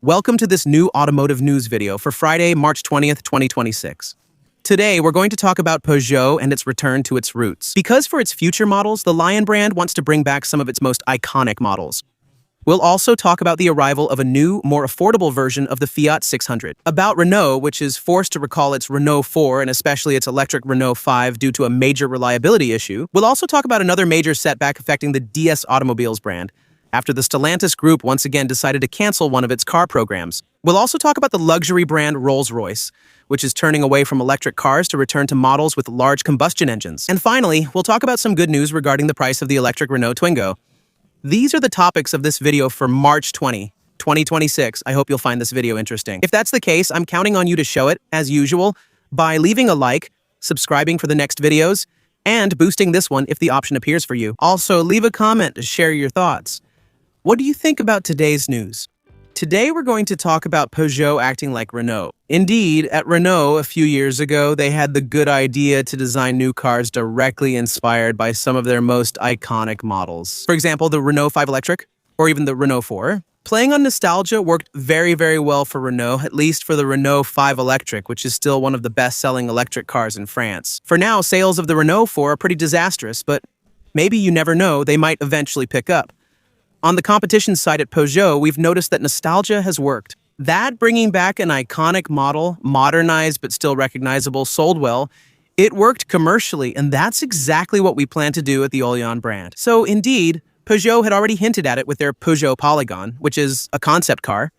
Welcome to this new automotive news video for Friday, March 20th, 2026. Today, we're going to talk about Peugeot and its return to its roots. Because for its future models, the Lion brand wants to bring back some of its most iconic models. We'll also talk about the arrival of a new, more affordable version of the Fiat 600. About Renault, which is forced to recall its Renault 4 and especially its electric Renault 5 due to a major reliability issue. We'll also talk about another major setback affecting the DS Automobiles brand, after the Stellantis group once again decided to cancel one of its car programs. We'll also talk about the luxury brand Rolls-Royce, which is turning away from electric cars to return to models with large combustion engines. And finally, we'll talk about some good news regarding the price of the electric Renault Twingo. These are the topics of this video for March 20, 2026. I hope you'll find this video interesting. If that's the case, I'm counting on you to show it, as usual, by leaving a like, subscribing for the next videos, and boosting this one if the option appears for you. Also, leave a comment to share your thoughts. What do you think about today's news? Today we're going to talk about Peugeot acting like Renault. Indeed, at Renault a few years ago, they had the good idea to design new cars directly inspired by some of their most iconic models. For example, the Renault 5 Electric, or even the Renault 4. Playing on nostalgia worked very, very well for Renault, at least for the Renault 5 Electric, which is still one of the best-selling electric cars in France. For now, sales of the Renault 4 are pretty disastrous, but maybe you never know, they might eventually pick up. On the competition side at Peugeot, we've noticed that nostalgia has worked. That bringing back an iconic model, modernized but still recognizable, sold well. It worked commercially, and that's exactly what we plan to do at the Lion brand. So indeed, Peugeot had already hinted at it with their Peugeot Polygon, which is a concept car.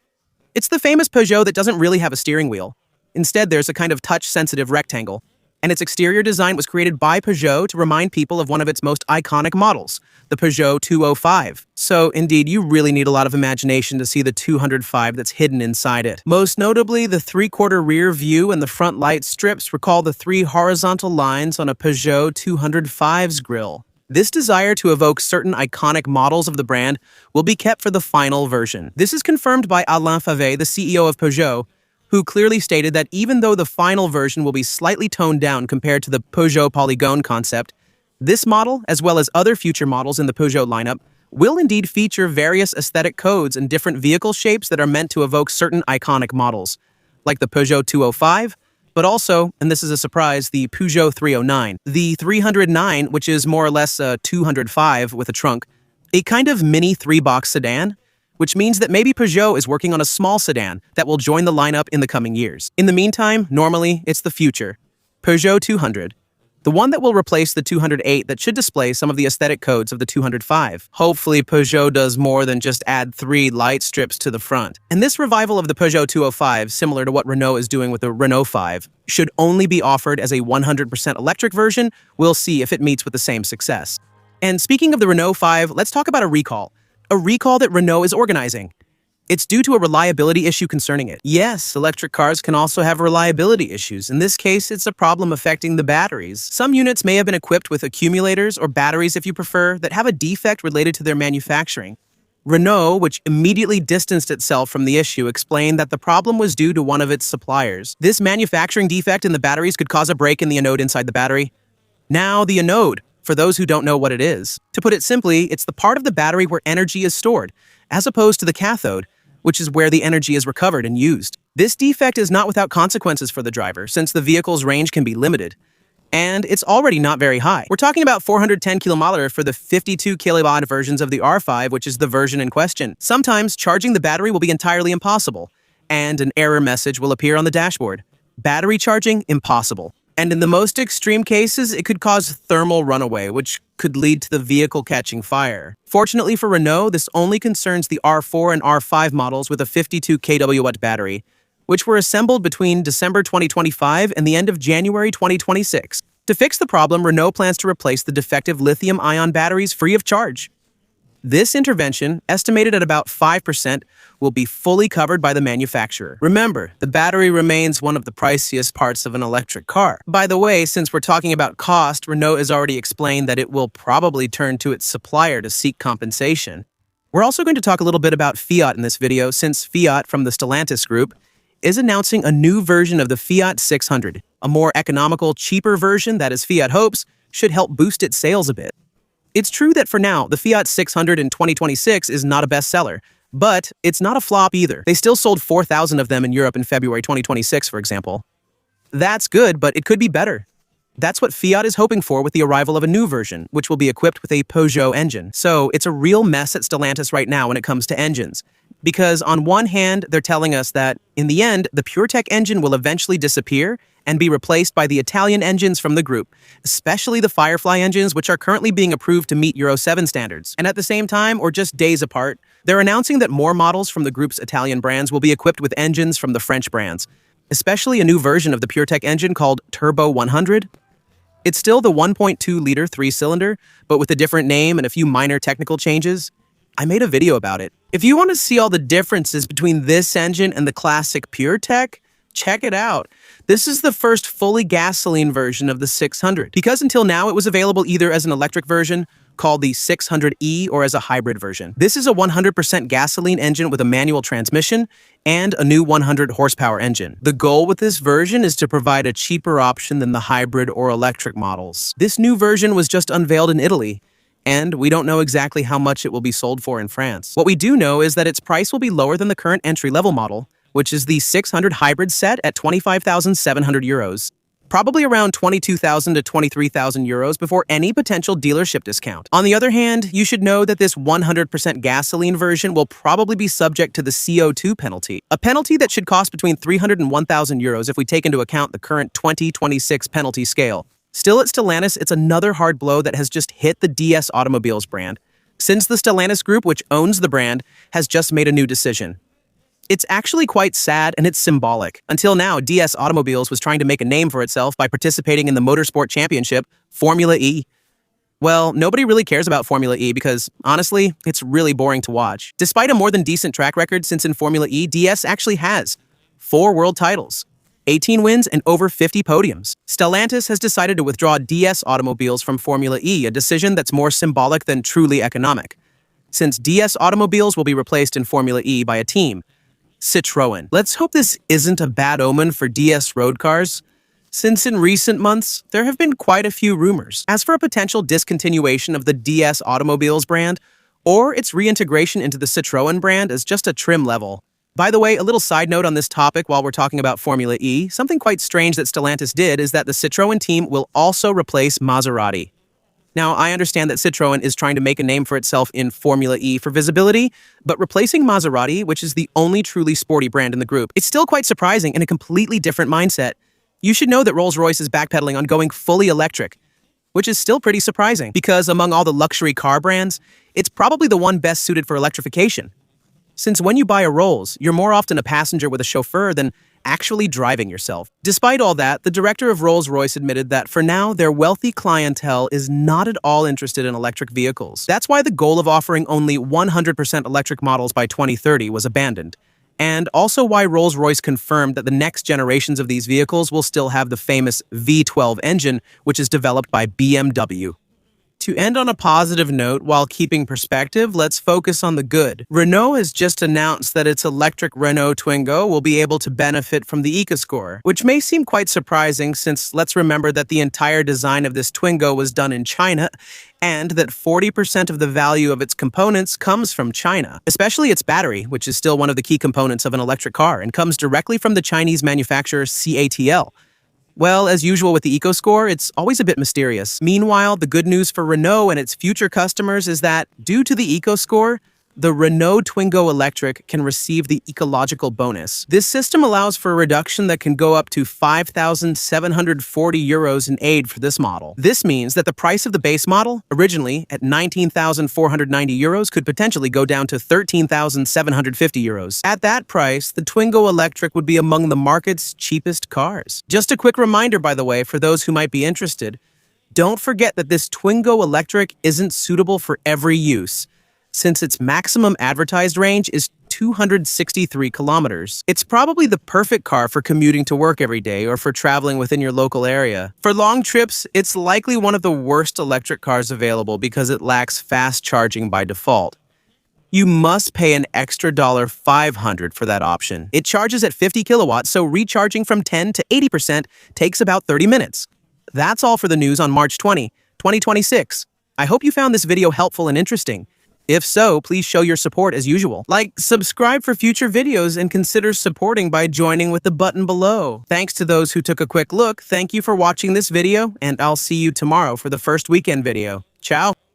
It's the famous Peugeot that doesn't really have a steering wheel. Instead, there's a kind of touch-sensitive rectangle. And its exterior design was created by Peugeot to remind people of one of its most iconic models, the Peugeot 205. So, indeed, you really need a lot of imagination to see the 205 that's hidden inside it. Most notably, the three-quarter rear view and the front light strips recall the three horizontal lines on a Peugeot 205's grille. This desire to evoke certain iconic models of the brand will be kept for the final version. This is confirmed by Alain Favet, the CEO of Peugeot, who clearly stated that even though the final version will be slightly toned down compared to the Peugeot Polygon concept, this model, as well as other future models in the Peugeot lineup, will indeed feature various aesthetic codes and different vehicle shapes that are meant to evoke certain iconic models, like the Peugeot 205, but also, and this is a surprise, the Peugeot 309. The 309, which is more or less a 205 with a trunk, a kind of mini three-box sedan, which means that maybe Peugeot is working on a small sedan that will join the lineup in the coming years. In the meantime, normally, it's the future, Peugeot 200, the one that will replace the 208 that should display some of the aesthetic codes of the 205. Hopefully, Peugeot does more than just add 3 light strips to the front. And this revival of the Peugeot 205, similar to what Renault is doing with the Renault 5, should only be offered as a 100% electric version. We'll see if it meets with the same success. And speaking of the Renault 5, let's talk about a recall that Renault is organizing. It's due to a reliability issue concerning it. Yes, electric cars can also have reliability issues. In this case, it's a problem affecting the batteries. Some units may have been equipped with accumulators or batteries, if you prefer, that have a defect related to their manufacturing. Renault, which immediately distanced itself from the issue, explained that the problem was due to one of its suppliers. This manufacturing defect in the batteries could cause a break in the anode inside the battery. Now, the anode, for those who don't know what it is. To put it simply, it's the part of the battery where energy is stored, as opposed to the cathode, which is where the energy is recovered and used. This defect is not without consequences for the driver, since the vehicle's range can be limited. And it's already not very high. We're talking about 410 km for the 52 kW versions of the R5, which is the version in question. Sometimes, charging the battery will be entirely impossible, and an error message will appear on the dashboard. Battery charging, impossible. And in the most extreme cases, it could cause thermal runaway, which could lead to the vehicle catching fire. Fortunately for Renault, this only concerns the R4 and R5 models with a 52 kW battery, which were assembled between December 2025 and the end of January 2026. To fix the problem, Renault plans to replace the defective lithium-ion batteries free of charge. This intervention, estimated at about 5%, will be fully covered by the manufacturer. Remember, the battery remains one of the priciest parts of an electric car. By the way, since we're talking about cost, Renault has already explained that it will probably turn to its supplier to seek compensation. We're also going to talk a little bit about Fiat in this video, since Fiat, from the Stellantis group, is announcing a new version of the Fiat 600. A more economical, cheaper version that, as Fiat hopes, should help boost its sales a bit. It's true that for now, the Fiat 600 in 2026 is not a bestseller, But it's not a flop either. They still sold 4,000 of them in Europe in February 2026, for example. That's good, but it could be better. That's what Fiat is hoping for with the arrival of a new version, which will be equipped with a Peugeot engine. So it's a real mess at Stellantis right now when it comes to engines. Because on one hand, they're telling us that, in the end, the PureTech engine will eventually disappear and be replaced by the Italian engines from the group, especially the Firefly engines, which are currently being approved to meet Euro 7 standards. And at the same time, or just days apart, they're announcing that more models from the group's Italian brands will be equipped with engines from the French brands, especially a new version of the PureTech engine called Turbo 100. It's still the 1.2-liter 3-cylinder, but with a different name and a few minor technical changes. I made a video about it. If you want to see all the differences between this engine and the classic PureTech, check it out. This is the first fully gasoline version of the 600, because until now it was available either as an electric version, called the 600E, or as a hybrid version. This is a 100% gasoline engine with a manual transmission and a new 100 horsepower engine. The goal with this version is to provide a cheaper option than the hybrid or electric models. This new version was just unveiled in Italy, and we don't know exactly how much it will be sold for in France. What we do know is that its price will be lower than the current entry-level model, which is the 600 hybrid set at 25,700 euros. Probably around 22,000 to 23,000 euros before any potential dealership discount. On the other hand, you should know that this 100% gasoline version will probably be subject to the CO2 penalty, a penalty that should cost between 300 and 1,000 euros if we take into account the current 2026 penalty scale. Still at Stellantis, it's another hard blow that has just hit the DS Automobiles brand, since the Stellantis group, which owns the brand, has just made a new decision. It's actually quite sad and it's symbolic. Until now, DS Automobiles was trying to make a name for itself by participating in the motorsport championship, Formula E. Well, nobody really cares about Formula E because, honestly, it's really boring to watch. Despite a more than decent track record since in Formula E, DS actually has 4 world titles, 18 wins, and over 50 podiums. Stellantis has decided to withdraw DS Automobiles from Formula E, a decision that's more symbolic than truly economic, since DS Automobiles will be replaced in Formula E by a team, Citroën. Let's hope this isn't a bad omen for DS road cars, since in recent months, there have been quite a few rumors. As for a potential discontinuation of the DS Automobiles brand, or its reintegration into the Citroën brand as just a trim level. By the way, a little side note on this topic while we're talking about Formula E, something quite strange that Stellantis did is that the Citroën team will also replace Maserati. Now, I understand that Citroën is trying to make a name for itself in Formula E for visibility, but replacing Maserati, which is the only truly sporty brand in the group, it's still quite surprising and a completely different mindset. You should know that Rolls-Royce is backpedaling on going fully electric, which is still pretty surprising, because among all the luxury car brands, it's probably the one best suited for electrification. Since when you buy a Rolls, you're more often a passenger with a chauffeur than actually driving yourself. Despite all that, the director of Rolls-Royce admitted that for now, their wealthy clientele is not at all interested in electric vehicles. That's why the goal of offering only 100% electric models by 2030 was abandoned, and also why Rolls-Royce confirmed that the next generations of these vehicles will still have the famous V12 engine, which is developed by BMW. To end on a positive note while keeping perspective, let's focus on the good. Renault has just announced that its electric Renault Twingo will be able to benefit from the EcoScore, which may seem quite surprising since let's remember that the entire design of this Twingo was done in China and that 40% of the value of its components comes from China, especially its battery, which is still one of the key components of an electric car and comes directly from the Chinese manufacturer CATL. Well, as usual with the EcoScore, it's always a bit mysterious. Meanwhile, the good news for Renault and its future customers is that, due to the EcoScore, the Renault Twingo Electric can receive the ecological bonus. This system allows for a reduction that can go up to 5,740 euros in aid for this model. This means that the price of the base model, originally at 19,490 euros, could potentially go down to 13,750 euros. At that price, the Twingo Electric would be among the market's cheapest cars. Just a quick reminder, by the way, for those who might be interested, don't forget that this Twingo Electric isn't suitable for every use, since its maximum advertised range is 263 kilometers. It's probably the perfect car for commuting to work every day or for traveling within your local area. For long trips, it's likely one of the worst electric cars available because it lacks fast charging by default. You must pay an extra $500 for that option. It charges at 50 kilowatts, so recharging from 10 to 80% takes about 30 minutes. That's all for the news on March 20, 2026. I hope you found this video helpful and interesting. If so, please show your support as usual. Like, subscribe for future videos, and consider supporting by joining with the button below. Thanks to those who took a quick look, thank you for watching this video, and I'll see you tomorrow for the first weekend video. Ciao!